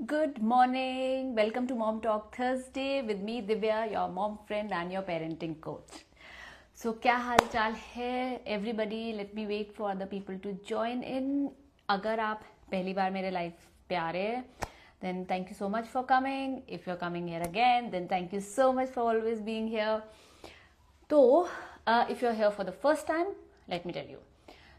Good morning. Welcome to Mom Talk Thursday with me Divya, your mom friend and your parenting coach. So क्या हाल चाल है everybody? Let me wait for other people to join in. अगर आप पहली बार मेरे life पे आ रहे हैं then thank you so much for coming. If you're coming here again then thank you so much for always being here. तो if you're here for the first time, let me tell you.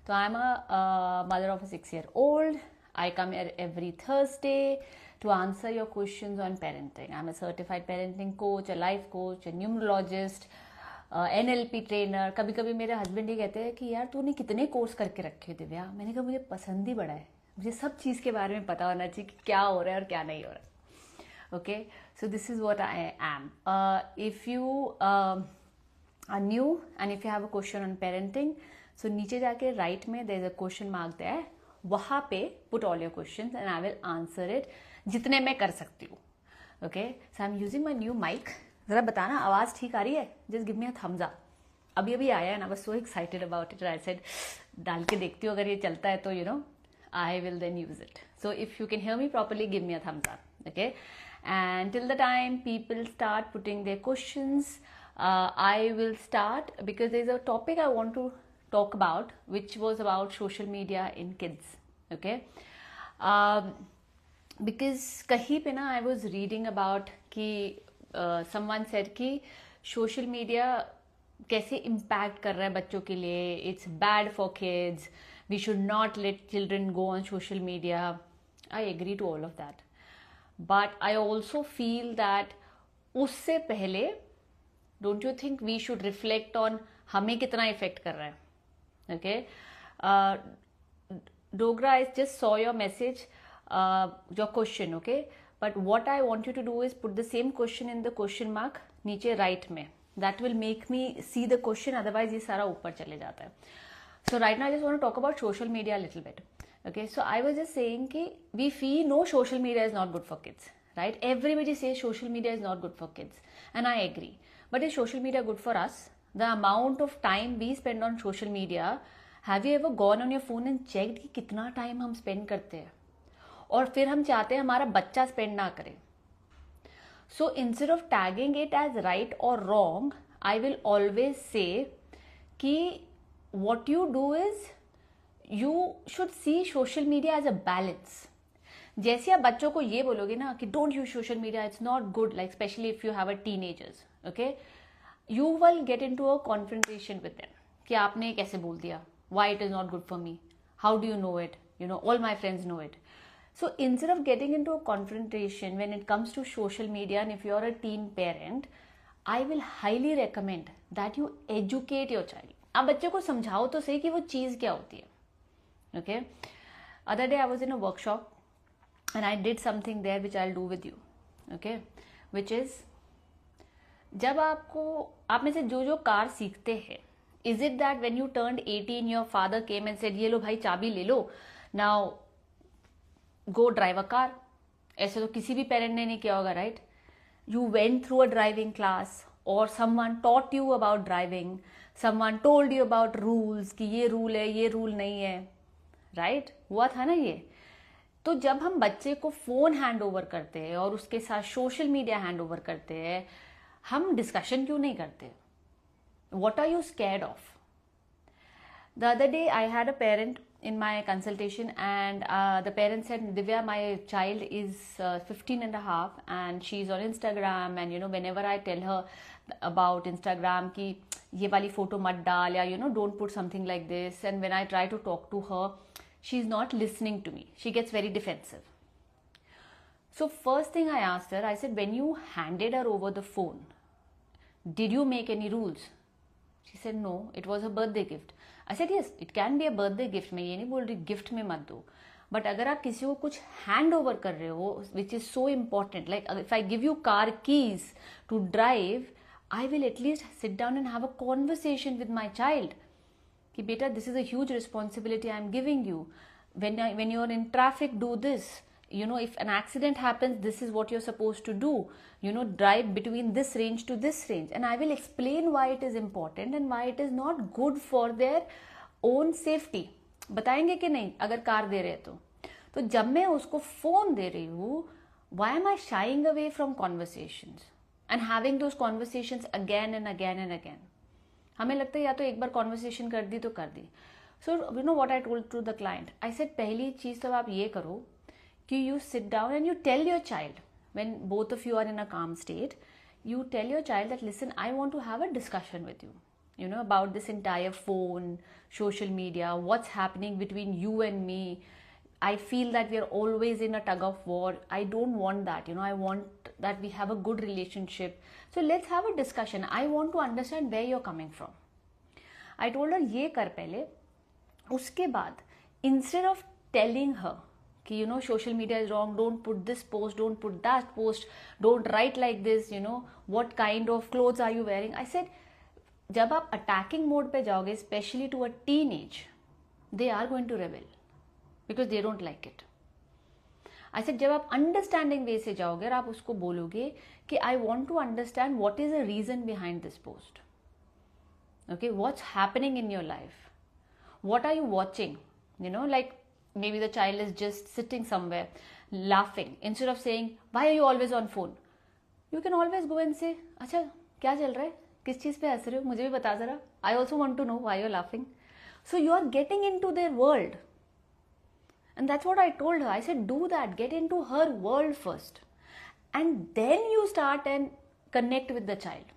So I'm a mother of a 6-year-old. I come here every Thursday to answer your questions on parenting. I'm a certified parenting coach, a life coach, a numerologist, NLP trainer. कभी कभी मेरे husband ये कहते हैं कि यार तूने कितने कोर्स करके रखे हो दिव्या. मैंने कहा मुझे पसंद ही बड़ा है, मुझे सब चीज़ के बारे में पता होना चाहिए कि क्या हो रहा है और क्या नहीं हो रहा है. Okay, so this is what I am. If you are new and if you have a question on parenting, so नीचे जाके राइट में there is a question mark there. वहाँ पे put all your questions and I will answer it जितने मैं कर सकती हूँ. Okay, so I'm using my new mic. ज़रा बताना आवाज़ ठीक आ रही है? Just give me a thumbs up. अभी अभी आया है ना, I was so excited about it. I said डाल के देखती हूँ, अगर ये चलता है तो I will then use it. So if you can hear me properly, give me a thumbs up. Okay, and till the time people start putting their questions, I will start because there is a topic I want to talk about, which was about social media in kids. Okay, because कहीं पे ना I was reading about कि someone said कि social media कैसे impact कर रहा है बच्चों के लिए. It's bad for kids. We should not let children go on social media. I agree to all of that. But I also feel that उससे पहले don't you think we should reflect on हमें कितना effect कर रहा है. Okay, Dogra, I just saw your message, your question. Okay, but what I want you to do is put the same question in the question mark नीचे right में. That will make me see the question, otherwise ये सारा ऊपर चले जाता है. So right now I just want to talk about social media a little bit. Okay, so I was just saying कि we feel no, social media is not good for kids, right? Everybody says social media is not good for kids, and I agree. But is social media good for us? The amount of time we spend on social media, have you ever gone on your phone and checked कि कितना time हम spend करते हैं और फिर हम चाहते हैं हमारा बच्चा स्पेंड ना करे. So instead of tagging it as right or wrong, I will always say कि what you do is you should see social media as a balance. जैसे आप बच्चों को ये बोलोगे ना कि don't use social media, it's not good, like especially if you have a teenagers, okay, you will get into a confrontation with them कि आपने कैसे बोल दिया, why it is not good for me, how do you know it, all my friends know it. So instead of getting into a confrontation when it comes to social media, and if you're a teen parent, I will highly recommend that you educate your child. आप बच्चे को समझाओ तो सही कि वो चीज़ क्या होती है. Okay, other day I was in a workshop and I did something there which I'll do with you. Okay, which is जब आप में से जो कार सीखते हैं, is it that when you turned 18 your father came and said ये लो भाई चाबी ले लो, now go drive a car? ऐसे तो किसी भी पेरेंट ने नहीं किया होगा, right? You went through a driving class or someone taught you about driving, someone told you about rules कि ये रूल है ये रूल नहीं है, right? हुआ था ना ये. तो जब हम बच्चे को फोन हैंड ओवर करते हैं और उसके साथ सोशल मीडिया हैंड ओवर करते हैं, हम डिस्कशन क्यों नहीं करते? What are you scared of? The other day I had a parent in my consultation and the parent said, Divya, my child is 15 and a half and she's on Instagram, and whenever I tell her about Instagram कि ये वाली photo मत डाल या don't put something like this, and when I try to talk to her, she's not listening to me. She gets very defensive. So first thing I asked her, I said, when you handed her over the phone, did you make any rules? She said, no, it was a birthday gift. I said, yes, it can be a birthday gift. मैं ये नहीं बोल रही gift में मत दो. But अगर आप किसी को कुछ हैंड ओवर कर रहे हो, which is so important, like if I give you car keys to drive, I will at least sit down and have a conversation with my child कि बेटा this is a huge responsibility I am giving you. when you're in traffic, do this. If an accident happens, this is what you're supposed to do. Drive between this range to this range, and I will explain why it is important and why it is not good for their own safety. बताएंगे कि नहीं अगर car दे रहे तो जब मैं उसको phone दे रही हूँ, why am I shying away from conversations and having those conversations again and again and again? हमें लगता है या तो एक बार conversation कर दी तो कर दी. So you know what I told to the client? I said पहली चीज़ तो आप ये करो कि you sit down and you tell your child, when both of you are in a calm state, you tell your child that, listen, I want to have a discussion with you, you know, about this entire phone, social media, what's happening between you and me. I feel that we are always in a tug of war. I don't want that, you know, I want that we have a good relationship. So let's have a discussion. I want to understand where you're coming from. I told her ये कर पहले, उसके बाद instead of telling her कि you know social media is wrong, don't put this post, don't put that post, don't write like this, you know, what kind of clothes are you wearing, I said जब आप attacking mode पे जाओगे, especially to a teenage, they are going to rebel because they don't like it. I said जब आप understanding way से जाओगे और आप उसको बोलोगे कि I want to understand what is the reason behind this post, okay, what's happening in your life, what are you watching, you know, like maybe the child is just sitting somewhere laughing. Instead of saying why are you always on phone, you can always go and say अच्छा क्या चल रहा है, किस चीज़ पे हंस रहे हो, मुझे भी बता ज़रा, I also want to know why you're laughing. So you are getting into their world, and that's what I told her. I said do that, get into her world first, and then you start and connect with the child.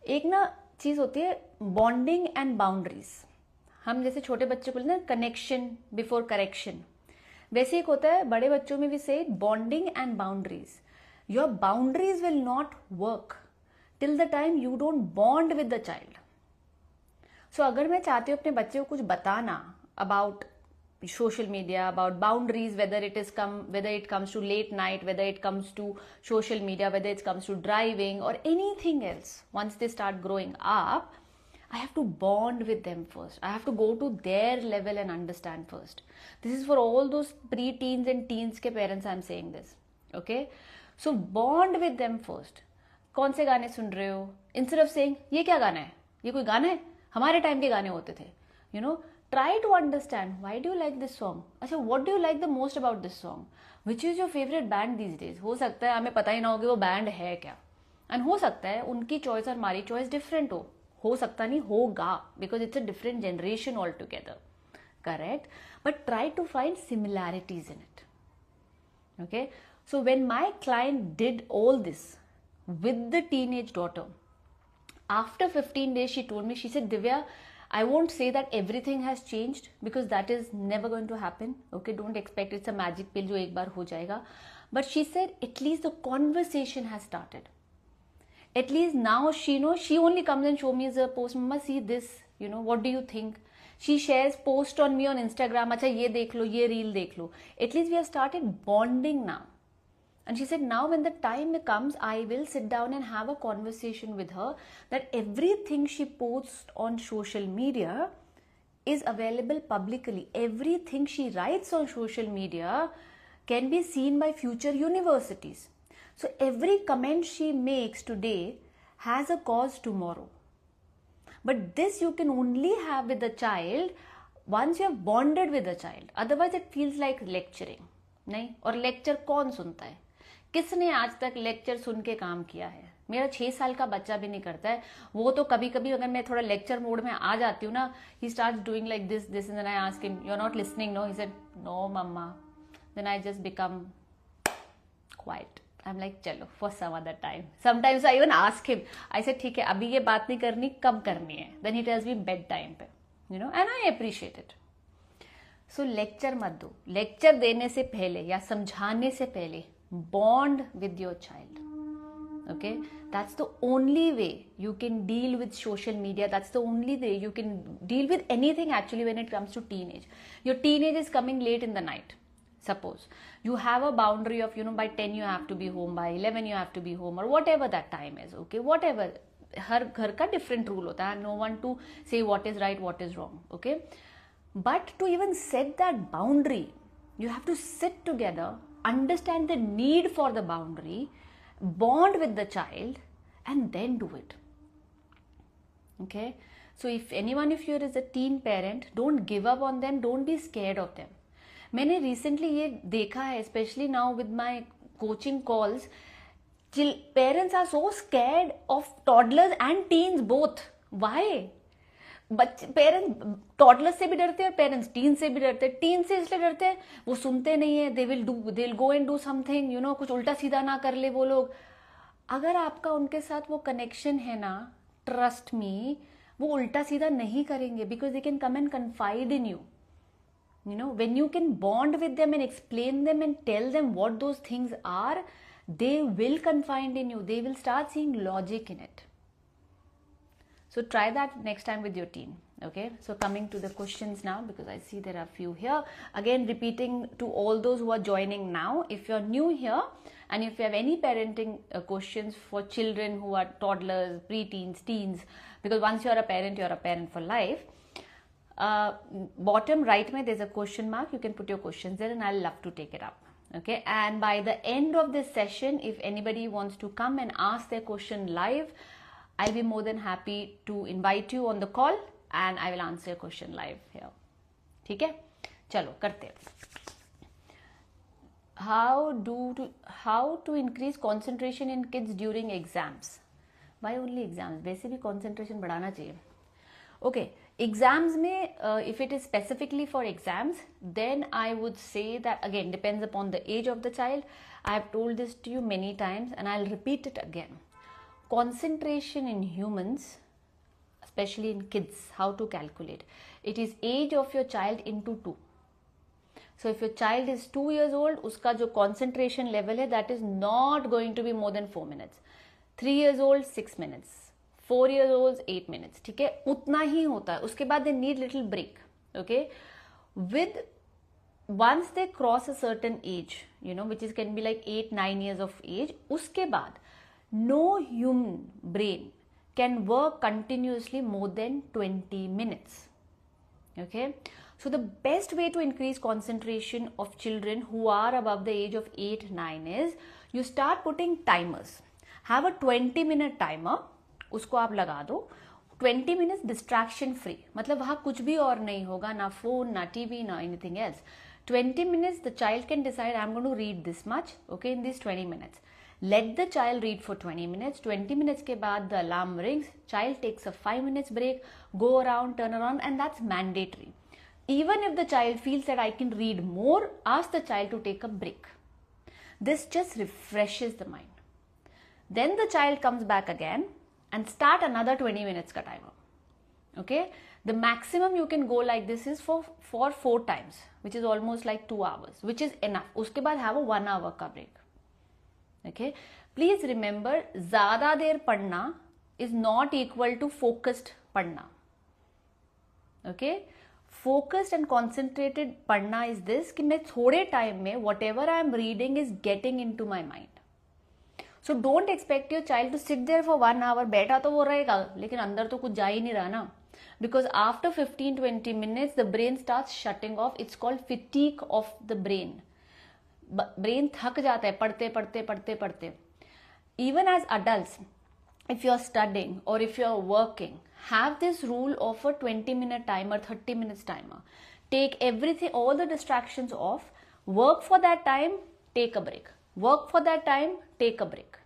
एक ना चीज़ होती है bonding and boundaries. हम जैसे छोटे बच्चे को ना कनेक्शन बिफोर करेक्शन, वैसे एक होता है बड़े बच्चों में भी से bonding and boundaries. Your boundaries will not work till the time you don't bond with the child. So अगर मैं चाहती हूँ अपने बच्चे को कुछ बताना about social media, about boundaries, whether it comes to late night, whether it comes to social media, whether it comes to driving or anything else, once they start growing up, I have to bond with them first. I have to go to their level and understand first. This is for all those pre-teens and teens के parents I'm saying this. Okay? So bond with them first. कौन से गाने सुन रहे हो? Instead of saying ये क्या गाना है? ये कोई गाना है? हमारे टाइम के गाने होते थे. You know, try to understand why do you like this song? अच्छा, what do you like the most about this song? Which is your favorite band these days? हो सकता है हमें पता ही ना हो कि वो बैंड है क्या. And हो सकता है उनकी चॉइस और हमारी चॉइस डिफरेंट हो सकता नहीं होगा, because it's a different generation altogether, correct? But try to find similarities in it. Okay, so when my client did all this with the teenage daughter, after 15 days she told me, she said, Divya, I won't say that everything has changed because that is never going to happen. Okay, don't expect it's a magic pill जो एक बार हो जाएगा. But she said at least the conversation has started. At least now she knows, she only comes and show me as a post, Mama, see this, you know, what do you think? She shares post on me on Instagram, अच्छा ये देख लो, ये reel देख लो. At least we have started bonding now. And she said now when the time comes, I will sit down and have a conversation with her that everything she posts on social media is available publicly. Everything she writes on social media can be seen by future universities. So every comment she makes today has a cause tomorrow. But this you can only have with the child once you have bonded with the child. Otherwise it feels like lecturing. नहीं, और lecture कौन सुनता है? किसने आज तक lecture सुन के काम किया है? मेरा 6 साल का बच्चा भी नहीं करता है. वो तो कभी कभी अगर मैं थोड़ा लेक्चर मोड में आ जाती हूँ ना, he starts doing like this and then I ask him, you're not listening, no? He said, no mama. Then I just become quiet. I'm like, चलो, for some other time. Sometimes I even ask him, I said, ठीक है, अभी ये बात नहीं करनी, कब करनी है? Then he tells me bedtime पे, you know, and I appreciate it. So lecture मत दो. लेक्चर देने से पहले या समझाने से पहले bond with your child. Okay, that's the only way you can deal with social media. That's the only way you can deal with anything actually when it comes to teenage. Your teenage is coming late in the night. Suppose you have a boundary of, you know, by 10 you have to be home, by 11 you have to be home, or whatever that time is. Okay, whatever. हर घर का different rule होता है. No one to say what is right, what is wrong. Okay, but to even set that boundary, you have to sit together, understand the need for the boundary, bond with the child, and then do it. Okay, so if anyone of you is a teen parent, don't give up on them, don't be scared of them. मैंने recently ये देखा है, specially now with my coaching calls, parents are so scared of toddlers and teens both. Why? बच्चे, parents toddlers से भी डरते हैं और पेरेंट्स टीन से भी डरते हैं. टीन से इसलिए डरते हैं, वो सुनते नहीं है, they will go and do something, कुछ उल्टा सीधा ना कर ले वो लोग. अगर आपका उनके साथ वो कनेक्शन है ना, ट्रस्ट मी, वो उल्टा सीधा नहीं करेंगे, because they can come and confide in you. When you can bond with them and explain them and tell them what those things are, they will confide in you. They will start seeing logic in it. So try that next time with your teen. Okay, so coming to the questions now, because I see there are few here. Again, repeating to all those who are joining now, if you're new here and if you have any parenting questions for children who are toddlers, preteens, teens, because once you're a parent for life. Bottom right mein there's a question mark. You can put your questions there and I'll love to take it up. Okay, and by the end of this session, if anybody wants to come and ask their question live, I'll be more than happy to invite you on the call and I will answer your question live here. ठीक है, चलो करते हैं. How to increase concentration in kids during exams? Why only exams? वैसे भी concentration बढ़ाना चाहिए. Okay, exams में if it is specifically for exams, then I would say that again depends upon the age of the child. I have told this to you many times and I'll repeat it again. Concentration in humans, especially in kids, how to calculate? It is age of your child into 2. So if your child is 2 years old, उसका जो concentration level है, that is not going to be more than 4 minutes. 3 years old, 6 minutes. 4 years old, 8 minutes. ठीक है, उतना ही होता है. उसके बाद they need little break. Okay, once they cross a certain age, which can be like 8-9 years of age, उसके बाद no human brain can work continuously more than 20 minutes. Okay, so the best way to increase concentration of children who are above the age of 8-9 is you start putting timers. Have a 20-minute timer. उसको आप लगा दो. 20 minutes distraction free, मतलब वहाँ कुछ भी और नहीं होगा, ना फोन, ना टीवी, ना anything else. 20 minutes the child can decide I'm going to read this much, okay, in these 20 minutes. Let the child read for 20 minutes. 20 minutes के बाद the alarm rings, child takes a 5 minutes break, go around, turn around, and that's mandatory. Even if the child feels that I can read more, ask the child to take a break. This just refreshes the mind. Then the child comes back again and start another 20 minutes ka timer. Okay, the maximum you can go like this is for 4 times, which is almost like 2 hours, which is enough. Uske baad have a 1 hour ka break. Okay, please remember, zyada der padna is not equal to focused padna. Okay, focused and concentrated padna is this कि मैं थोड़े time में whatever I am reading is getting into my mind. So don't expect your child to sit there for 1 hour. बैठा तो वो रहेगा, लेकिन अंदर तो कुछ जा ही नहीं रहा ना. Because after 15-20 minutes, the brain starts shutting off. It's called fatigue of the brain. Brain थक जाता है पढ़ते. Even as adults, if you're studying or if you're working, have this rule of a 20-minute timer, 30 minutes timer. Take everything, all the distractions off. Work for that time, take a break. Work for that time, take a break.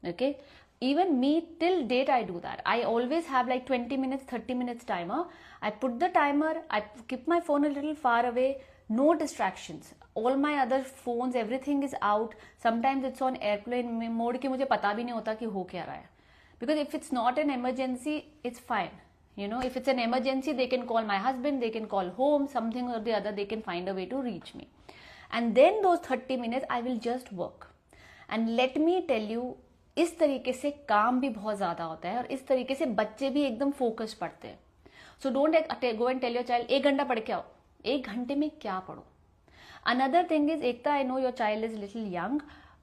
Okay, even me till date I do that. I always have like 20 minutes, 30 minutes timer. I put the timer, I keep my phone a little far away, no distractions. All my other phones, everything is out. Sometimes it's on airplane mode कि मुझे पता भी नहीं होता कि हो क्या रहा है. Because if it's not an emergency, it's fine. If it's an emergency, they can call my husband, they can call home, something or the other, they can find a way to reach me. And then those 30 minutes, I will just work. And let me tell you, इस तरीके से काम भी बहुत ज़्यादा होता है और इस तरीके से बच्चे भी एकदम फोकस पढ़ते हैं. So don't go and tell your child, 1 घंटा पढ़ के आओ. 1 घंटे में क्या पढ़ो? Another thing is, Ekta, I know your child is little young.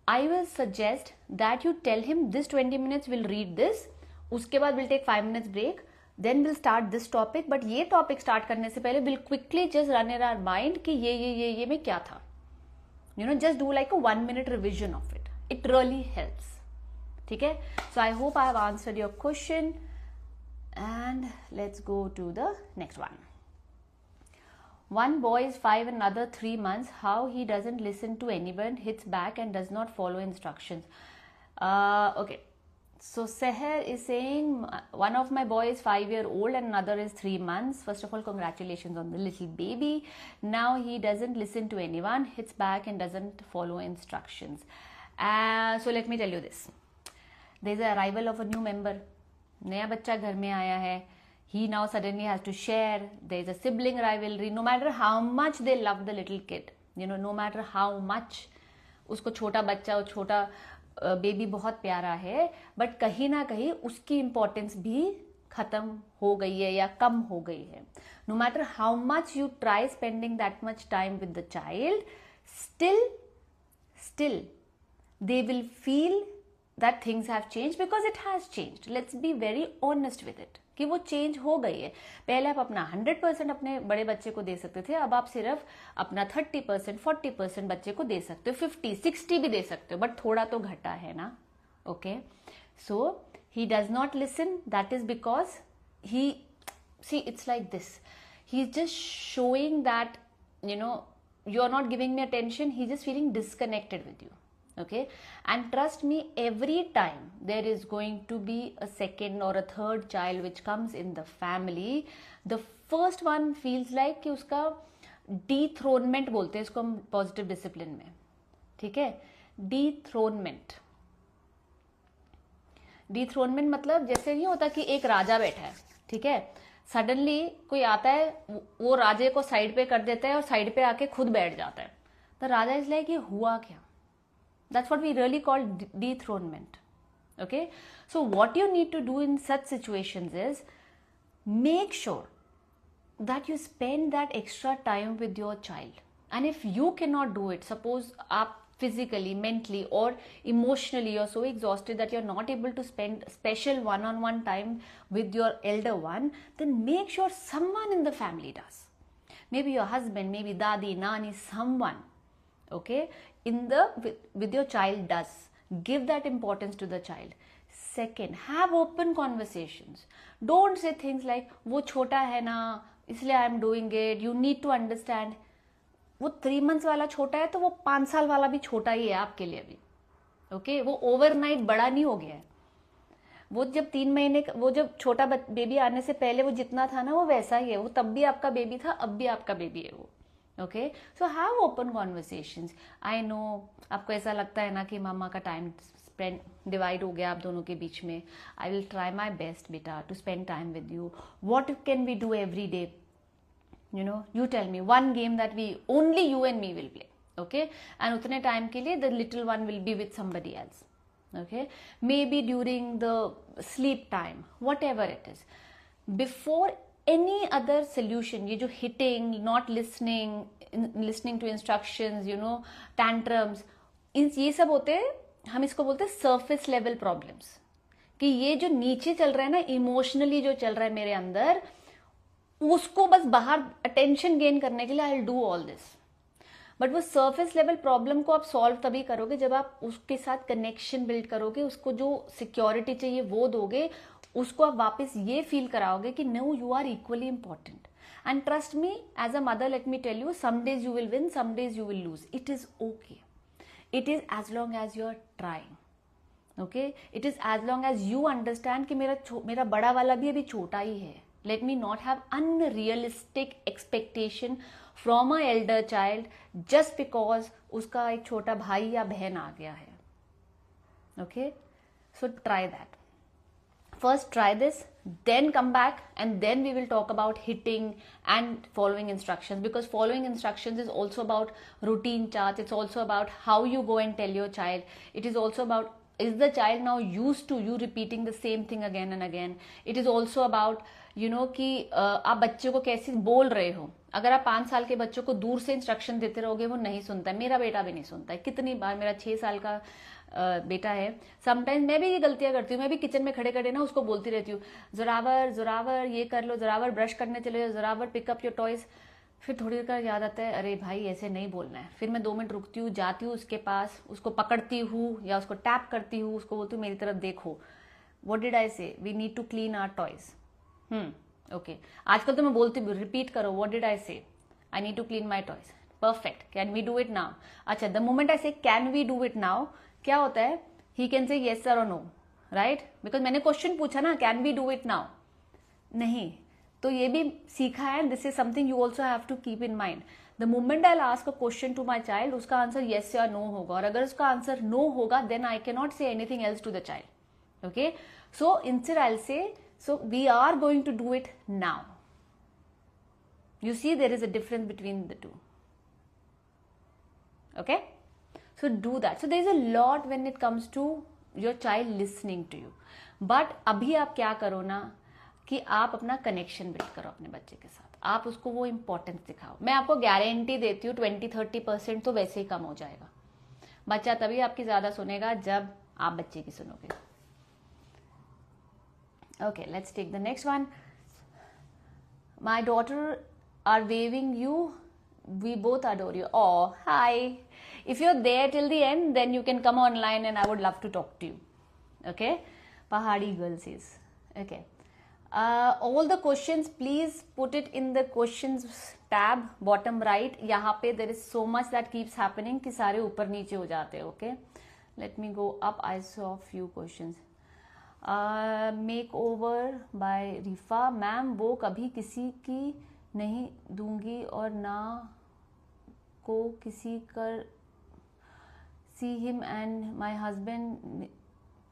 I will suggest that you tell him this 20 minutes will read this. उसके बाद we'll take 5 minutes break. Then we'll start this topic. But ये topic start करने से पहले we'll quickly just run in our mind कि ये में क्या था. Just do like a 1-minute revision of it. It really helps. ठीक है? So I hope I have answered your question. And let's go to the next one. One boy is 5 and another 3 months. How he doesn't listen to anyone, hits back and does not follow instructions. Okay. So Seher is saying one of my boys is 5-year-old and another is 3 months. First of all, congratulations on the little baby. Now he doesn't listen to anyone, hits back and doesn't follow instructions. So let me tell you this. There is an arrival of a new member. नया बच्चा घर में आया है. He now suddenly has to share. There is a sibling rivalry. No matter how much they love the little kid, no matter how much उसको छोटा बच्चा और छोटा बेबी बहुत प्यारा है, बट कहीं ना कहीं उसकी इम्पोर्टेंस भी खत्म हो गई है या कम हो गई है. No matter how much you try spending that much time with the child, still they will feel that things have changed because it has changed. Let's be very honest with it कि वो change हो गई है. पहले आप अपना 100% अपने बड़े बच्चे को दे सकते थे, अब आप सिर्फ अपना 30%, 40% बच्चे को दे सकते हो, 50, 60 भी दे सकते हो, बट थोड़ा तो घटा है ना. Okay, so he does not listen. That is because it's like this. He's just showing that, you're not giving me attention. He's just feeling disconnected with you. Okay, and trust me, every time there is going to be a second or a third child which comes in the family, the first one feels like कि उसका dethronement बोलते हैं इसको हम positive discipline में. ठीक है, dethronement मतलब जैसे नहीं होता कि एक राजा बैठा है, ठीक है, सडनली कोई आता है, वो राजे को साइड पे कर देता है और साइड पे आके खुद बैठ जाता है. तो राजा इज लाइक ये हुआ क्या. That's what we really call dethronement. Okay, so what you need to do in such situations is make sure that you spend that extra time with your child. And if you cannot do it, suppose आप physically, mentally or emotionally you're so exhausted that you're not able to spend special one-on-one time with your elder one, then make sure someone in the family does. Maybe your husband, maybe dadi, nani, someone, okay, with your child does. Give that importance to the child. Second, have open conversations. Don't say things like वो छोटा है ना इसलिए I am doing it. You need to understand. वो 3 months वाला छोटा है तो वो 5 साल वाला भी छोटा ही है आपके लिए भी. ओके, वो ओवरनाइट बड़ा नहीं हो गया है. वो जब 3 महीने वो जब छोटा बेबी आने से पहले वो जितना था ना वो वैसा ही है. वो तब भी आपका बेबी था, अब भी आपका बेबी है वो. Okay, so have open conversations. I know आपको ऐसा लगता है ना कि मामा का टाइम स्पेंड डिवाइड हो गया आप दोनों के बीच में. I will try my best बेटा to spend time with you. What can we do every day? You tell me one game that only you and me will play. Okay, and utne time ke liye the little one will be with somebody else. Okay, maybe during the sleep time, whatever it is. Before any other solution, ये जो hitting, not listening to instructions, tantrums, ये सब होते हैं, हम इसको बोलते हैं surface level problems. कि ये जो नीचे चल रहा है ना, इमोशनली जो चल रहा है मेरे अंदर, उसको बस बाहर अटेंशन गेन करने के लिए I will do all this. But वो सरफेस लेवल प्रॉब्लम को आप सॉल्व तभी करोगे जब आप उसके साथ कनेक्शन बिल्ड करोगे, उसको जो सिक्योरिटी चाहिए वो दोगे, उसको आप वापस ये फील कराओगे कि no you are equally important. And trust me, as a mother let me tell you, some days you will win, some days you will lose. It is okay. It is as long as you are trying. Okay, it is as long as you understand कि मेरा बड़ा वाला भी अभी छोटा ही है. Let me not have unrealistic expectation from a elder child just because उसका एक छोटा भाई या बहन आ गया है. Okay, so try that. First try this, then come back, and then we will talk about hitting and following instructions, because following instructions is also about routine charts. It's also about how you go and tell your child. It is also about, is the child now used to you repeating the same thing again and again. It is also about कि आप बच्चे को कैसे बोल रहे हो. अगर आप 5 साल के बच्चों को दूर से इंस्ट्रक्शन देते रहोगे वो नहीं सुनता है. मेरा बेटा भी नहीं सुनता है. कितनी बार, मेरा 6 साल का बेटा है, समटाइम्स मैं भी ये गलतियां करती हूँ. मैं भी किचन में खड़े खड़े ना उसको बोलती रहती हूँ, जोरावर ये कर लो, जोरावर ब्रश करने चले जाओ, जोरावर पिकअप योर टॉयज. फिर थोड़ी देर का याद आता है, अरे भाई ऐसे नहीं बोलना है. फिर मैं 2 मिनट रुकती हूँ, जाती हूँ उसके पास, उसको पकड़ती हूँ या उसको टैप करती हूँ, उसको बोलती हूँ मेरी तरफ देखो. What did I say? We need to clean our toys. Okay, आजकल तो मैं बोलती हूँ, रिपीट करो, व्हाट डिड आई से. I need to clean my toys. Perfect. Can we do it now? अच्छा, the moment I say can we do it now, क्या होता है? He can say yes sir or no, right? Because मैंने question पूछा ना, can we do it now? नहीं, तो ये भी सीखा है. This is something you also have to keep in mind. The moment I'll ask a question to my child, उसका आंसर yes या no होगा, और अगर उसका आंसर no होगा, then I cannot say anything else to the child. Okay? So instead I'll say, so we are going to do it now. You see there is a difference between the two. Okay? So do that. So there is a lot when it comes to your child listening to you. But अभी आप क्या करो ना, कि आप अपना connection build करो अपने बच्चे के साथ. आप उसको वो इम्पोर्टेंस दिखाओ. मैं आपको गारंटी देती हूँ 20-30% तो वैसे ही कम हो जाएगा. बच्चा तभी आपकी ज्यादा सुनेगा जब आप बच्चे की सुनोगे. Okay, let's take the next one. My daughter are waving you. We both adore you. Oh, hi. If you're there till the end, then you can come online and I would love to talk to you. Okay? Pahadi girl says. Okay. All the questions, please put it in the questions tab, bottom right. यहाँ पे there is so much that keeps happening कि सारे ऊपर नीचे हो जाते हैं. Okay? Let me go up. I saw few questions. Makeover by Rifa. Ma'am वो कभी किसी की नहीं दूंगी और ना को किसी कर. See him and my husband.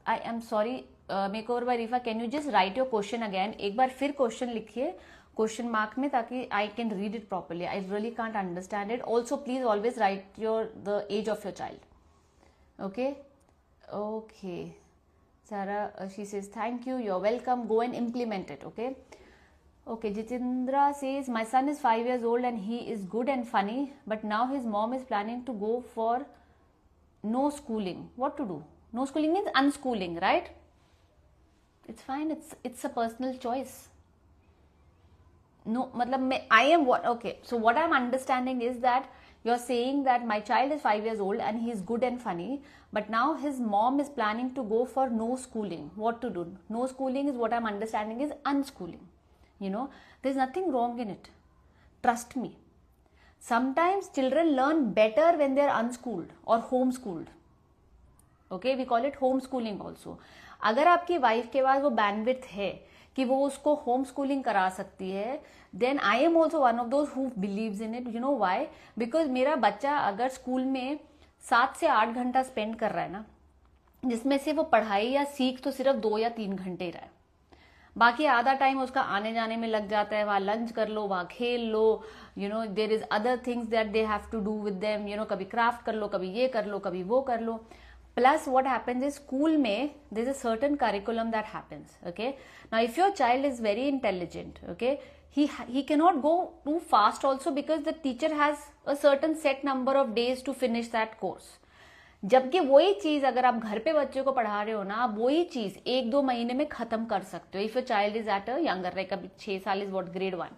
I am sorry. Makeover by Rifa, can you just write your question again? एक बार फिर क्वेश्चन लिखिए क्वेश्चन मार्क में, ताकि I can read it properly. I really can't understand it. Also, please always write the age of your child. Okay? Okay. Sarah, she says, thank you, you're welcome, go and implement it, okay? Okay, Jitindra says, my son is 5 years old and he is good and funny, but now his mom is planning to go for no schooling. What to do? No schooling means unschooling, right? It's fine, it's a personal choice. No, I am what? Okay, so what I'm understanding is that you're saying that my child is 5 years old and he's good and funny, but now his mom is planning to go for no schooling. What to do? No schooling is, what I'm understanding, is unschooling. You know, there's nothing wrong in it. Trust me. Sometimes children learn better when they're unschooled or homeschooled. Okay, we call it homeschooling also. अगर आपकी wife के पास वो bandwidth है कि वो उसको home schooling करा सकती है, then I am also one of those who believes in it. You know why? Because मेरा बच्चा अगर स्कूल में 7 से 8 घंटा स्पेंड कर रहा है ना, जिसमें से वो पढ़ाई या सीख तो सिर्फ 2 या 3 घंटे ही रहा है, बाकी आधा टाइम उसका आने जाने में लग जाता है. वहाँ लंच कर लो, वहाँ खेल लो, you know there is other things that they have to do with them. You know कभी क्राफ्ट कर लो, कभी ये कर लो, कभी वो कर लो. Plus what happens is school में there is a certain curriculum that happens. Okay, now if your child is very intelligent, okay, he cannot go too fast also because the teacher has a certain set number of days to finish that course. जबकि वही चीज अगर आप घर पे बच्चे को पढ़ा रहे हो ना, आप वही चीज 1-2 महीने में खत्म कर सकते हो. If your child is at a younger, like अभी 6 साल is what grade 1.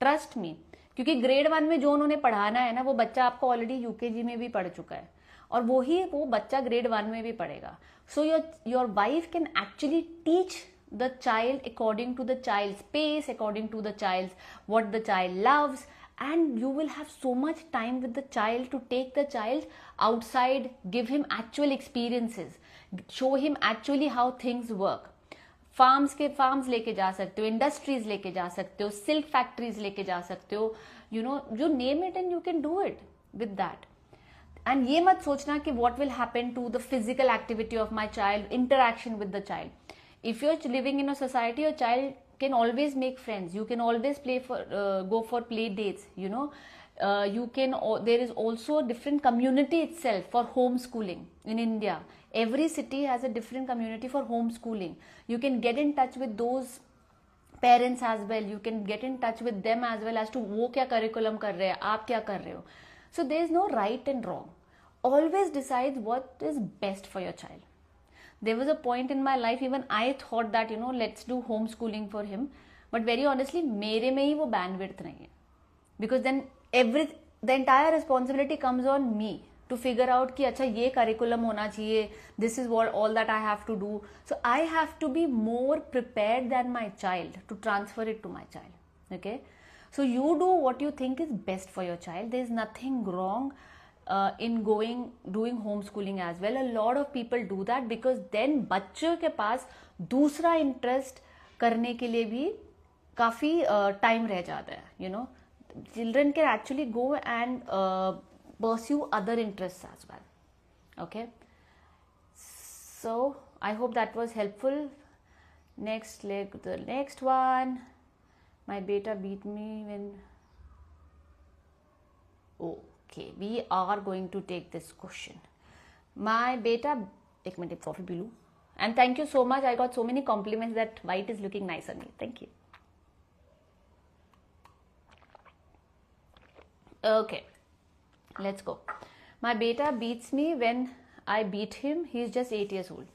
Trust me, क्योंकि grade 1 में जो उन्होंने पढ़ाना है ना, वो बच्चा आपको ऑलरेडी यूकेजी में भी पढ़ चुका है और वो बच्चा grade 1 में भी पढ़ेगा. So your wife can actually teach the child according to the child's pace, according to the child's what the child loves, and you will have so much time with the child to take the child outside, give him actual experiences, show him actually how things work. Farms लेके जा सकते हो, industries लेके जा सकते हो, silk factories लेके जा सकते हो, you know, you name it and you can do it with that. And ये मत सोचना कि what will happen to the physical activity of my child, interaction with the child. If you're living in a society, your child can always make friends. You can always go for play dates. You know, there is also a different community itself for homeschooling in India. Every city has a different community for homeschooling. You can get in touch with those parents as well. You can get in touch with them as well as to वो क्या curriculum कर रहे हैं, आप क्या कर रहे हो. So there is no right and wrong. Always decide what is best for your child. There was a point in my life, even I thought that, you know, let's do homeschooling for him. But very honestly, मेरे में ही वो bandwidth नहीं है. Because then the entire responsibility comes on me to figure out कि अच्छा ये curriculum होना चाहिए, this is what all that I have to do. So I have to be more prepared than my child to transfer it to my child. Okay? So you do what you think is best for your child. There is nothing wrong in doing homeschooling as well. A lot of people do that because then बच्चों के पास दूसरा interest करने के लिए भी काफ़ी time रह जाता है. You know, children can actually go and pursue other interests as well. Okay, so I hope that was helpful. The next one. My beta beat me when. Okay, we are going to take this question. My beta. एक minute coffee P लूं. And thank you so much. I got so many compliments that white is looking nice on me. Thank you. Okay, let's go. My beta beats me when I beat him. He is just 8 years old.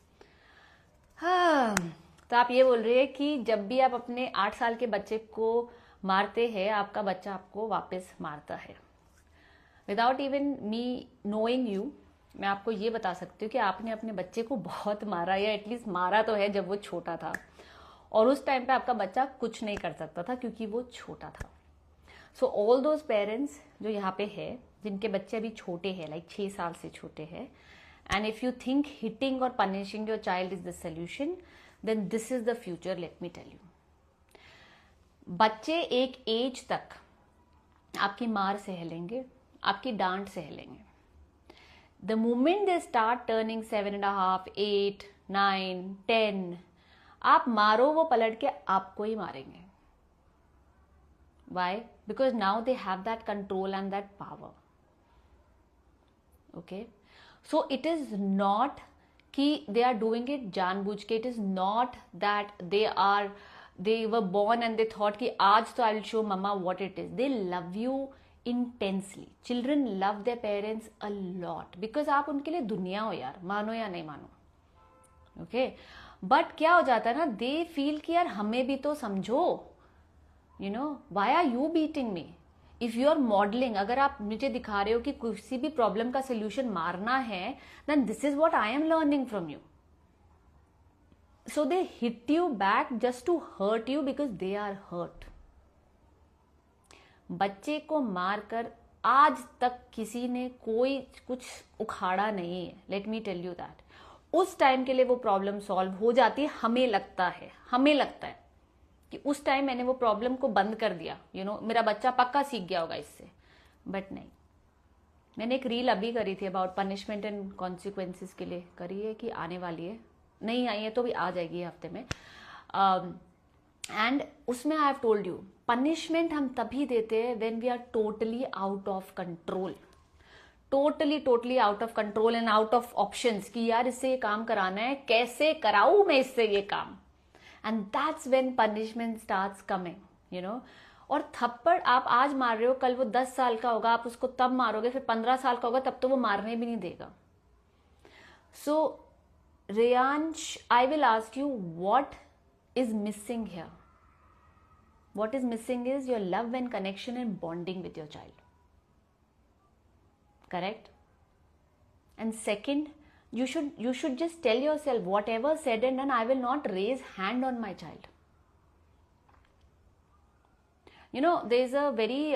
तो आप ये बोल रहे हैं कि जब भी आप अपने 8 साल के बच्चे को मारते हैं, आपका बच्चा आपको वापस मारता है. Without even me knowing you, मैं आपको ये बता सकती हूँ कि आपने अपने बच्चे को बहुत मारा, या एटलीस्ट मारा तो है जब वो छोटा था, और उस टाइम पे आपका बच्चा कुछ नहीं कर सकता था क्योंकि वो छोटा था. सो ऑल दोज पेरेंट्स जो यहाँ पे है, जिनके बच्चे अभी छोटे हैं, लाइक 6 साल से छोटे हैं, and if you think hitting और punishing your child is the solution, then this is the future. Let me tell you, बच्चे एक एज तक आपकी मार सह लेंगे, आपकी डांट सह लेंगे. The moment they start turning 7.5, 8, 9, 10, आप मारो वो पलट के आपको ही मारेंगे. Why? Because now they have that control and that power. Okay, so it is not कि they are doing it जानबूझ के. It is not that they were born and they thought कि आज तो I'll show mama what it is. They love you intensely. Children love their parents a lot because आप उनके लिए दुनिया हो यार, मानो या नहीं मानो. Okay, but क्या हो जाता है ना, they feel कि यार हमें भी तो समझो. You know, why are you beating me? If you are modeling, अगर आप मुझे दिखा रहे हो कि किसी भी प्रॉब्लम का सोल्यूशन मारना है, then this is what I am learning from you. So they hit you back just to hurt you because they are hurt. बच्चे को मारकर आज तक किसी ने कोई कुछ उखाड़ा नहीं है. Let me tell you that. उस टाइम के लिए वो प्रॉब्लम सॉल्व हो जाती है. हमें लगता है कि उस टाइम मैंने वो प्रॉब्लम को बंद कर दिया. यू नो, मेरा बच्चा पक्का सीख गया होगा इससे, बट नहीं. मैंने एक रील अभी करी थी अबाउट पनिशमेंट एंड कॉन्सिक्वेंसेस के लिए करी है, कि आने वाली है, नहीं आई है तो भी आ जाएगी हफ्ते में. एंड उसमें I have told you, punishment हम तभी देते हैं when we are totally out of control. Totally out of control and out of options, कि यार इससे ये काम कराना है, कैसे कराऊं मैं इससे ये काम. And that's when punishment starts coming, you know. और थप्पड़ आप आज मार रहे हो, कल वो 10 साल का होगा, आप उसको तब मारोगे, फिर 15 साल का होगा, तब तो वो मारने भी नहीं देगा. So Reyansh, I will ask you, what is missing here? What is missing is your love and connection and bonding with your child. Correct? And second, you should just tell yourself, whatever said and done, I will not raise hand on my child. You know, there is a very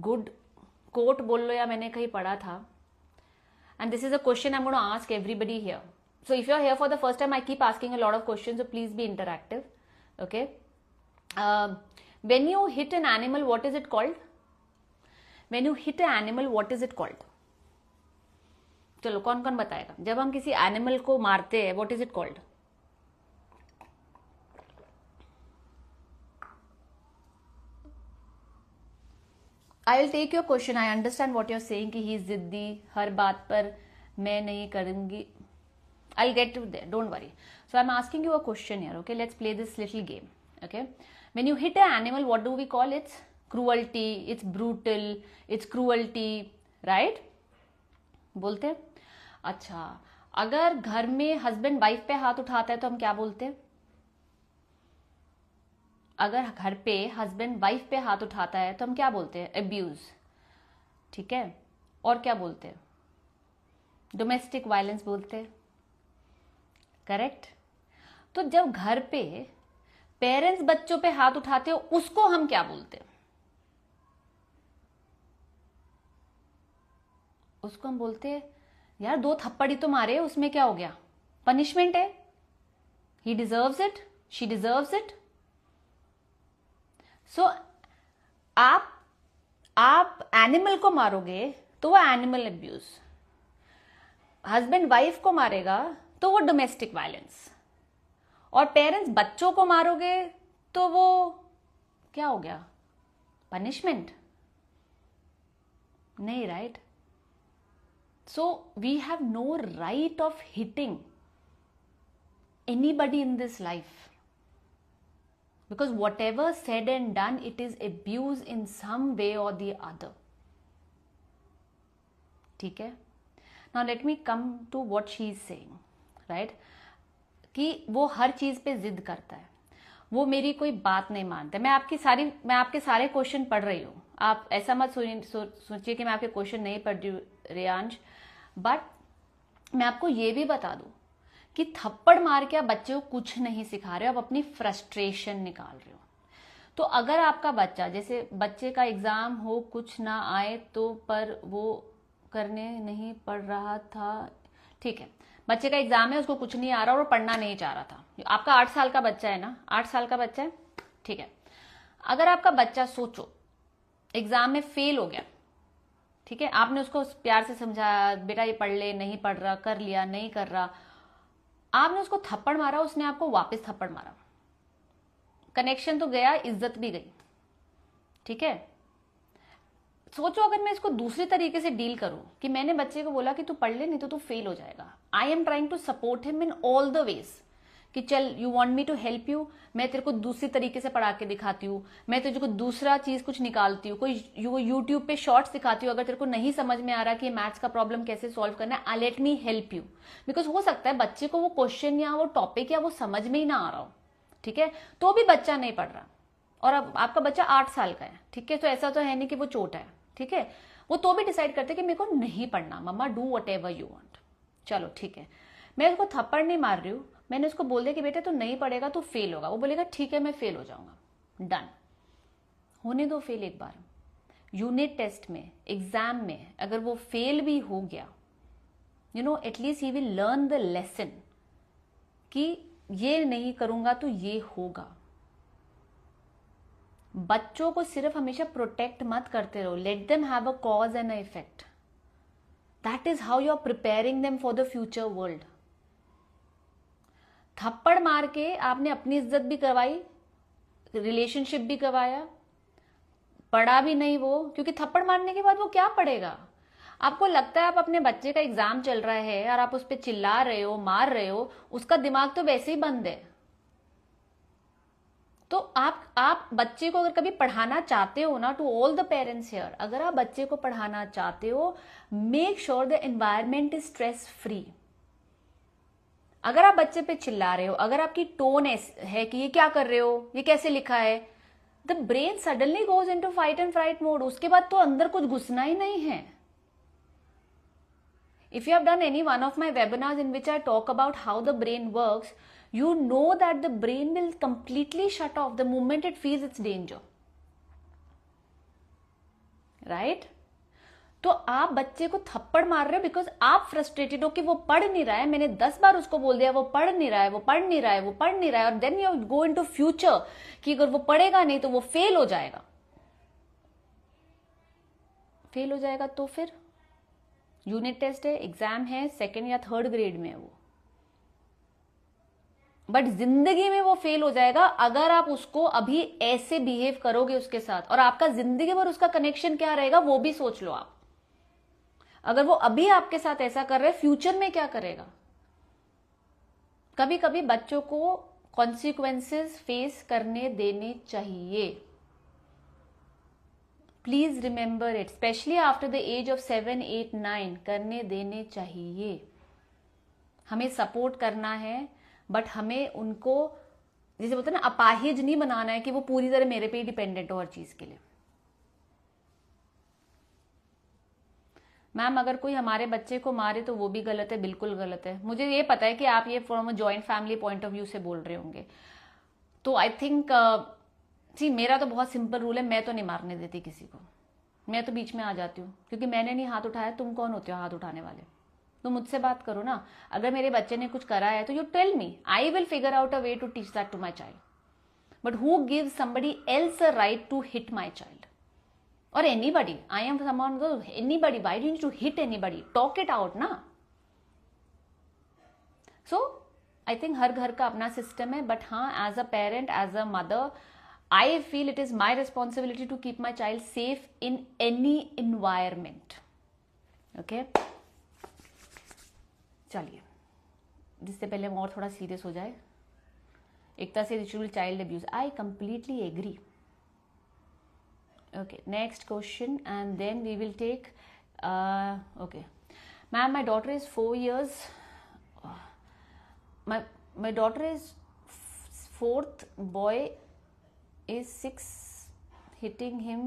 good quote, बोल लो या मैंने कहीं पढ़ा था, and this is a question I'm going to ask everybody here. So if you're here for the first time, I keep asking a lot of questions, so please be interactive. Okay, when you hit an animal, what is it called? When you hit an animal, what is it called? चलो कौन कौन बताएगा. जब हम किसी animal को मारते हैं, what is it called? I will take your question. I understand what you are saying कि ही इज जिद्दी, हर बात पर मैं नहीं करूंगी. I will get to there, don't worry. So I am asking you a question here. Okay, let's play this little game. Okay, when you hit a animal, what do we call? It's cruelty, it's brutal, it's cruelty, right? बोलते हैं. अच्छा, अगर घर में husband wife पे हाथ उठाता है तो हम क्या बोलते हैं? अगर घर पे हस्बैंड वाइफ पे हाथ उठाता है तो हम क्या बोलते हैं? अब्यूज. ठीक है, और क्या बोलते हैं? डोमेस्टिक वायलेंस बोलते हैं. करेक्ट? तो जब घर पे पेरेंट्स बच्चों पे हाथ उठाते हो, उसको हम क्या बोलते हैं? उसको हम बोलते हैं यार 2 थप्पड़ ही तो मारे, उसमें क्या हो गया, पनिशमेंट है, he deserves it, she deserves it. So आप एनिमल को मारोगे तो वो एनिमल अब्यूज, हस्बैंड वाइफ को मारेगा तो वो डोमेस्टिक वायलेंस, और पेरेंट्स बच्चों को मारोगे तो वो क्या हो गया, पनिशमेंट नहीं, right? So we have no right of hitting anybody in this life, because whatever said and done, it is abuse in some way or the other. ठीक है? Now let me come to what she is saying, right? कि वो हर चीज पे जिद करता है, वो मेरी कोई बात नहीं मानता। मैं आपके सारे क्वेश्चन पढ़ रही हूँ, आप ऐसा मत सोचिए कि मैं आपके क्वेश्चन नहीं पढ़ रही हूँ रियांश, बट मैं आपको ये भी बता दूं कि थप्पड़ मार के आप बच्चे को कुछ नहीं सिखा रहे हो, आप अपनी फ्रस्ट्रेशन निकाल रहे हो। तो अगर आपका बच्चा, जैसे बच्चे का एग्जाम हो, कुछ ना आए तो, पर वो करने नहीं पढ़ रहा था, ठीक है, बच्चे का एग्जाम है, उसको कुछ नहीं आ रहा और वो पढ़ना नहीं चाह रहा था। आपका 8 साल का बच्चा है ना, 8 साल का बच्चा है, ठीक है। अगर आपका बच्चा, सोचो, एग्जाम में फेल हो गया, ठीक है, आपने उसको प्यार से समझाया, बेटा ये पढ़ ले, नहीं पढ़ रहा, कर लिया, नहीं कर रहा, आपने उसको थप्पड़ मारा, उसने आपको वापस थप्पड़ मारा, कनेक्शन तो गया, इज्जत भी गई, ठीक है। सोचो अगर मैं इसको दूसरी तरीके से डील करूं कि मैंने बच्चे को बोला कि तू पढ़ ले, नहीं तो तू फेल हो जाएगा। I am trying to support him in all the ways कि चल, you want me to help you, मैं तेरे को दूसरी तरीके से पढ़ा के दिखाती हूँ, मैं तुझे को दूसरा चीज कुछ निकालती हूँ, कोई यूट्यूब पे शॉर्ट्स दिखाती हूँ, अगर तेरे को नहीं समझ में आ रहा कि मैथ्स का प्रॉब्लम कैसे सॉल्व करना है, I let me help you. Because हो सकता है बच्चे को वो क्वेश्चन या वो टॉपिक या वो समझ में ही ना आ रहा हो, ठीक है, तो भी बच्चा नहीं पढ़ रहा, और अब आपका बच्चा 8 साल का है, ठीक है, तो ऐसा तो है नहीं कि वो छोटा है, ठीक है, वो तो भी डिसाइड करते कि मेरे को नहीं पढ़ना, मम्मा do whatever you want, चलो ठीक है, मैं उसको थप्पड़ नहीं मार रही हूँ, मैंने उसको बोल दिया कि बेटे तू नहीं पढ़ेगा तो फेल होगा, वो बोलेगा ठीक है मैं फेल हो जाऊंगा, डन, होने दो फेल एक बार। यूनिट टेस्ट में, एग्जाम में अगर वो फेल भी हो गया, you know, at least he will learn the lesson कि ये नहीं करूंगा तो ये होगा। बच्चों को सिर्फ हमेशा प्रोटेक्ट मत करते रहो, let them have a cause and a effect, that is how you are preparing them for the future world. थप्पड़ मार के आपने अपनी इज्जत भी करवाई, रिलेशनशिप भी करवाया, पढ़ा भी नहीं वो, क्योंकि थप्पड़ मारने के बाद वो क्या पढ़ेगा। आपको लगता है आप अपने बच्चे का एग्जाम चल रहा है और आप उस पर चिल्ला रहे हो, मार रहे हो, उसका दिमाग तो वैसे ही बंद है। तो आप बच्चे को अगर कभी पढ़ाना चाहते हो ना, to all the parents here, अगर आप बच्चे को पढ़ाना चाहते हो, make sure the environment is stress free. अगर आप बच्चे पे चिल्ला रहे हो, अगर आपकी टोन है कि ये क्या कर रहे हो, ये कैसे लिखा है, the brain suddenly goes into fight and fright mode, उसके बाद तो अंदर कुछ घुसना ही नहीं है। If you have done any one of my webinars in which I talk about how the brain works, you know that the brain will completely shut off the moment it feels its danger. Right? तो आप बच्चे को थप्पड़ मार रहे हो because आप frustrated हो कि वो पढ़ नहीं रहा है, मैंने 10 बार उसको बोल दिया वो पढ़ नहीं रहा है, वो पढ़ नहीं रहा है, वो पढ़ नहीं रहा है, और then you go into future कि अगर वो पढ़ेगा नहीं तो वो फेल हो जाएगा। फेल हो जाएगा तो फिर यूनिट टेस्ट है, एग्जाम है, 2nd या 3rd ग्रेड में है वो, बट जिंदगी में वो फेल हो जाएगा अगर आप उसको अभी ऐसे बिहेव करोगे उसके साथ, और आपका जिंदगी भर उसका कनेक्शन क्या रहेगा वो भी सोच लो आप। अगर वो अभी आपके साथ ऐसा कर रहे, फ्यूचर में क्या करेगा। कभी कभी बच्चों को कॉन्सिक्वेंसेस फेस करने देने चाहिए, please remember it, specially after the age of 7, 8, 9 करने देने चाहिए। हमें सपोर्ट करना है, बट हमें उनको, जैसे बोलते हैं ना, अपाहिज नहीं बनाना है कि वो पूरी तरह मेरे पे ही डिपेंडेंट हो हर चीज के लिए। मैम अगर कोई हमारे बच्चे को मारे तो वो भी गलत है, बिल्कुल गलत है। मुझे ये पता है कि आप ये from a joint family point of view से बोल रहे होंगे, तो आई थिंक जी मेरा तो बहुत सिंपल रूल है, मैं तो नहीं मारने देती किसी को, मैं तो बीच में आ जाती हूँ, क्योंकि मैंने नहीं हाथ उठाया, तुम कौन होते हो हाथ उठाने वाले? तो मुझसे बात करो ना। अगर मेरे बच्चे ने कुछ करा है तो you tell me, I will figure out a way to teach that to my child. But who gives somebody else a right to hit my child or anybody? I am someone, anybody, why do you need to hit anybody? Talk it out na. So I think हर घर का अपना system है, but हाँ as a parent, as a mother, I feel it is my responsibility to keep my child safe in any environment. Okay? चलिए, जिससे पहले हम और थोड़ा सीरियस हो जाए, एकता से ritual child abuse, I completely agree. Okay, next question, and then we will take. Okay, ma'am, my daughter is 4 years. My daughter is fourth. Boy is 6, hitting him,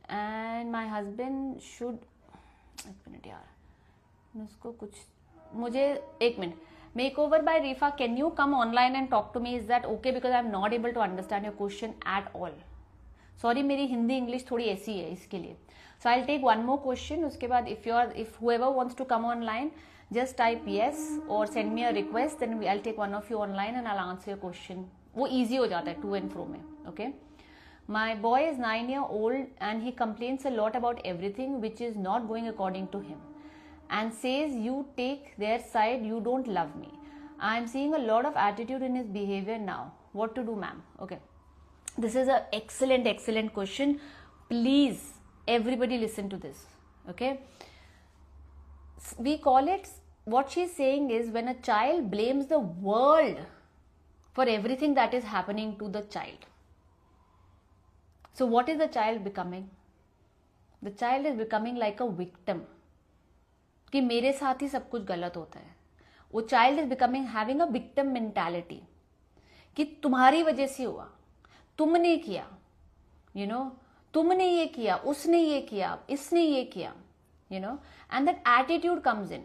and my husband should. एक minute यार, उसको कुछ मुझे एक minute. Makeover by Rifa, can you come online and talk to me? Is that okay? Because I am not able to understand your question at all. Sorry, मेरी Hindi English थोड़ी ऐसी है इसके लिए. So I will take one more question. उसके बाद if whoever wants to come online, just type yes or send me a request, then I'll take one of you online and I'll answer your question. वो easy हो जाता है to and fro में. Okay, my boy is 9 years old and he complains a lot about everything which is not going according to him and says you take their side, you don't love me. I am seeing a lot of attitude in his behavior now. What to do, ma'am? Okay, this is an excellent question. Please everybody listen to this. Okay, we call it, what she's saying is, when a child blames the world for everything that is happening to the child. So what is the child becoming? The child is becoming like a victim, कि मेरे साथ ही सब कुछ गलत होता है. वो child is becoming having a victim mentality, कि तुम्हारी वजह से हुआ, तुमने किया, you know, तुमने ये किया, उसने ये किया, इसने ये किया, you know, and that attitude comes in,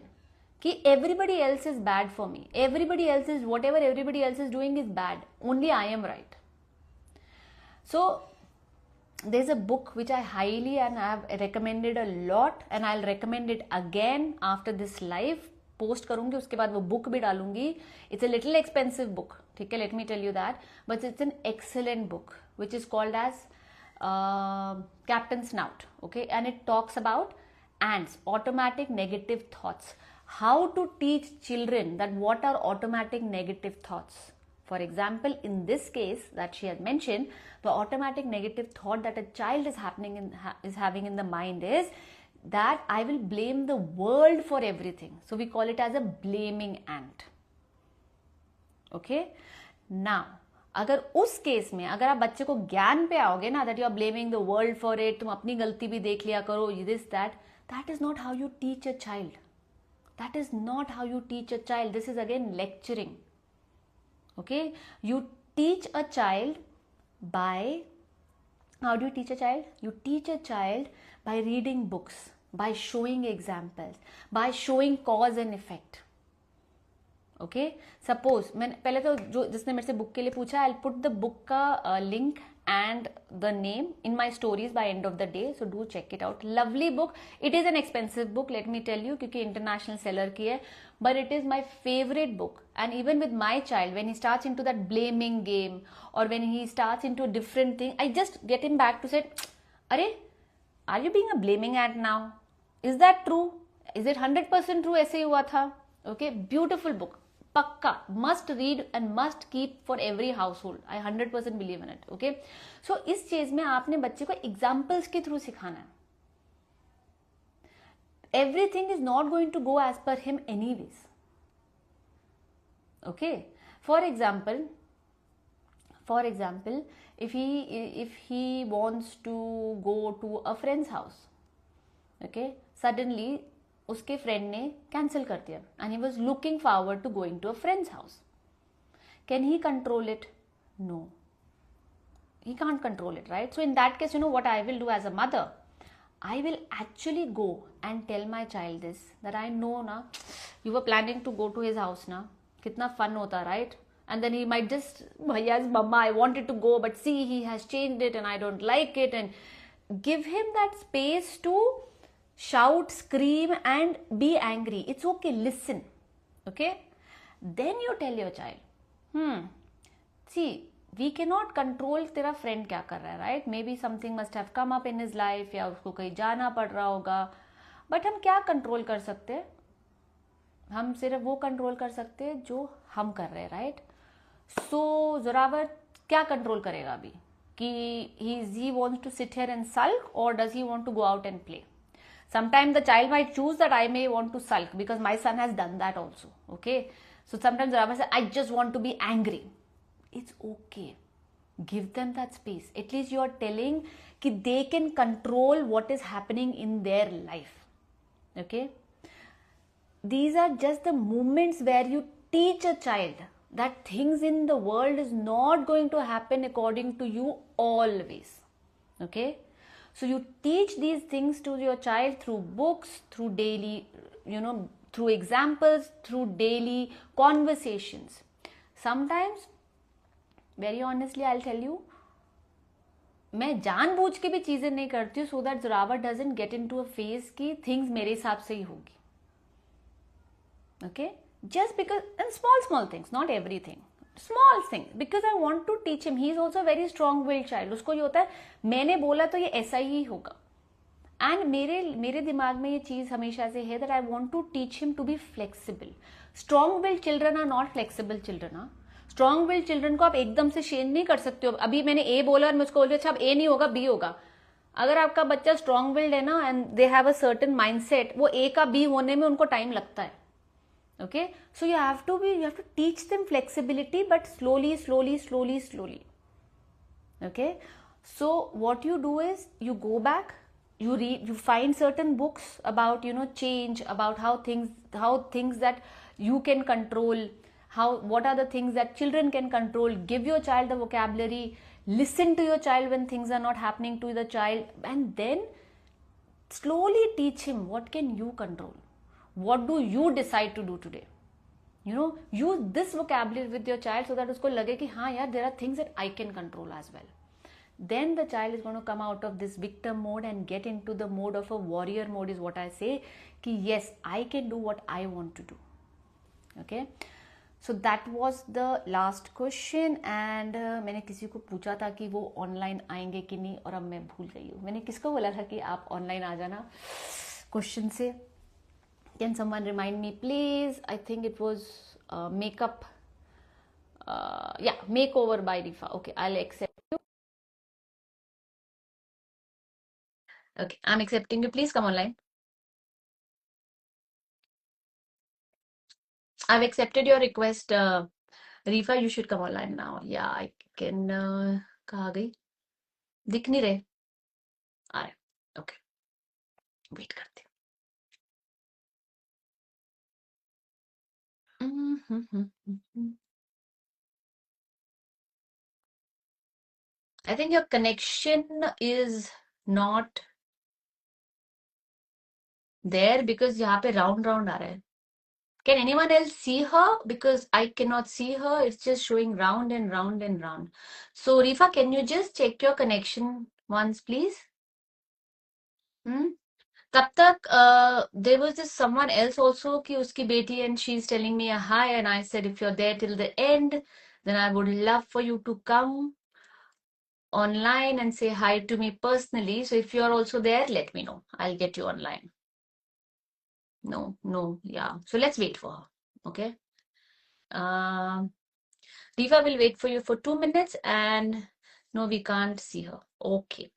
कि everybody else is bad for me, everybody else is, whatever everybody else is doing is bad, only I am right. So there's a book which I highly and I have recommended a lot, and I'll recommend it again after this live. Post करूंगी, उसके बाद वो book भी डालूंगी. It's a little expensive book, ठीक है, let me tell you that, but it's an excellent book which is called as Captain Snout. Okay, and it talks about ants, automatic negative thoughts, how to teach children that what are automatic negative thoughts. For example, in this case that she has mentioned, the automatic negative thought that a child is having in the mind is that I will blame the world for everything. So we call it as a blaming ant. Okay, now अगर उस case में अगर आप बच्चे को ज्ञान पे आओगे ना, that you are blaming the world for it, तुम अपनी गलती भी देख लिया करो, this that is not how you teach a child. That is not how you teach a child. This is again lecturing. Okay, you teach a child by, how do you teach a child? You teach a child by reading books, by showing examples, by showing cause and effect. Okay, suppose मैंने पहले तो जो जिसने मेरे से book के लिए पूछा, आई पुट द बुक का link and the name in my stories by end of the day, so do check it out. Lovely book. It is an expensive book, let me tell you, क्योंकि international seller की है, but it is my favourite book. And even with my child, when he starts into that blaming game और when he starts into different thing, I just get him back to set, अरे are you being a blaming at now? Is that true? Is it 100% true? ऐसे ही हुआ था. Okay, beautiful book, पक्का must read and must keep for every household. I 100% believe in it. Okay, so इस चीज में आपने बच्चे को एग्जाम्पल्स के थ्रू सिखाना है. Everything is not going to go as per him anyways. Okay, for example if he wants to go to a friend's house, okay, suddenly उसके फ्रेंड ने कैंसिल कर दिया and he was looking forward to going to a friend's house. Can he control it? No, he can't control it, right? So in that case, you know what I will do as a mother? I will actually go and tell my child this, that I know na, you were planning to go to his house na, कितना fun होता, right? and then he might just, yes mama, I wanted to go, but see, he has changed it and I don't like it. And give him that space to shout, scream and be angry. It's okay, listen. Okay, then you tell your child, see, we cannot control तेरा friend क्या कर रहा है, right? Maybe something must have come up in his life, या उसको कहीं जाना पड़ रहा होगा, but हम क्या कंट्रोल कर सकते हैं? हम सिर्फ वो कंट्रोल कर सकते हैं जो हम कर रहे हैं, राइट? सो जोरावर क्या कंट्रोल करेगा अभी कि he wants to sit here and sulk, or does he want to go out and play? Sometimes the child might choose that I may want to sulk, because my son has done that also. Okay, so sometimes Zoravar says, I just want to be angry. It's okay, give them that space. At least you are telling that they can control what is happening in their life. Okay, these are just the moments where you teach a child that things in the world is not going to happen according to you always. Okay, so you teach these things to your child through books, through daily, through examples, through daily conversations. Sometimes, very honestly, I'll tell you, मैं जानबूझ के भी चीजें नहीं करती हूँ, so that Zoravar doesn't get into a phase कि things मेरे हिसाब से ही होगी. Okay, just because, and small things, not everything, small things, because I want to teach him. He is also a very strong willed child. उसको ये होता है मैंने बोला तो ये ऐसा ही होगा. And मेरे दिमाग में ये चीज हमेशा से है that I want to teach him to be flexible. Strong willed children are not flexible children. Strong will children को आप एकदम से चेंज नहीं कर सकते हो. अभी मैंने ए बोला और मैं उसको बोल अच्छा अब ए नहीं होगा बी होगा. अगर आपका बच्चा स्ट्रॉन्ग विल्ड है ना, and they have a certain mindset, वो ए का बी होने में उनको टाइम लगता है. Okay, so you have to teach them flexibility, but slowly. Okay, so what you do is you go back, you read, you find certain books about change, about how things that you can control, what are the things that children can control. Give your child the vocabulary, listen to your child when things are not happening to the child, and then slowly teach him what can you control. What do you decide to do today? Use this vocabulary with your child so that उसको लगे कि हाँ यार, there are things that I can control as well. Then the child is going to come out of this victim mode and get into the mode of a warrior mode, is what I say. कि yes, I can do what I want to do. Okay, so that was the last question. And मैंने किसी को पूछा था कि वो online आएंगे कि नहीं, और अब मैं भूल गई हूँ. मैंने किसको बोला था कि आप ऑनलाइन आ जाना क्वेश्चन से. Can someone remind me, please? I think it was makeup. Yeah, makeover by Rifa. Okay, I'll accept you. Okay, I'm accepting you. Please come online. I've accepted your request. Rifa, you should come online now. Yeah, I can. कहाँ गई? दिख नहीं रहे. आ रहे. Okay. Wait करते. I think your connection is not there because यहाँ पे round आ रहा है. Can anyone else see her? Because I cannot see her. It's just showing round and round and round. So Rifa, can you just check your connection once, please? तब तक there was this someone else also कि उसकी बेटी, and she's telling me a hi, and I said if you're there till the end, then I would love for you to come online and say hi to me personally. So if you're also there, let me know. I'll get you online. No, yeah. So let's wait for her. Okay. Rifa will wait for you for 2 minutes, and no, we can't see her. Okay.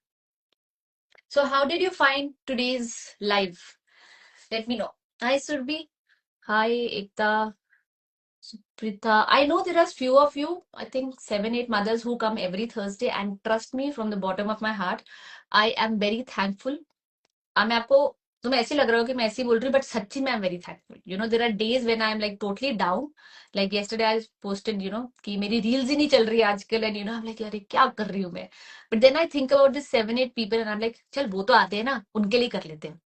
So how did you find today's live? Let me know. Hi, Surbhi. Hi, Ekta. Suprita. I know there are few of you, I think 7, 8 mothers who come every Thursday, and trust me from the bottom of my heart, I am very thankful. मैं आपको तुम्हें ऐसे लग रहा हो कि मैं ऐसे ही बोल रही हूँ, बट सच्ची में I am very thankful. There are days when I am like totally down, like yesterday I posted कि मेरी रील्स ही नहीं चल रही आजकल, एंड आई एम लाइक अरे क्या कर रही हूँ मैं. But then I think about this 7, 8 people, and I am like चल वो तो आते हैं ना, उनके लिए कर लेते हैं.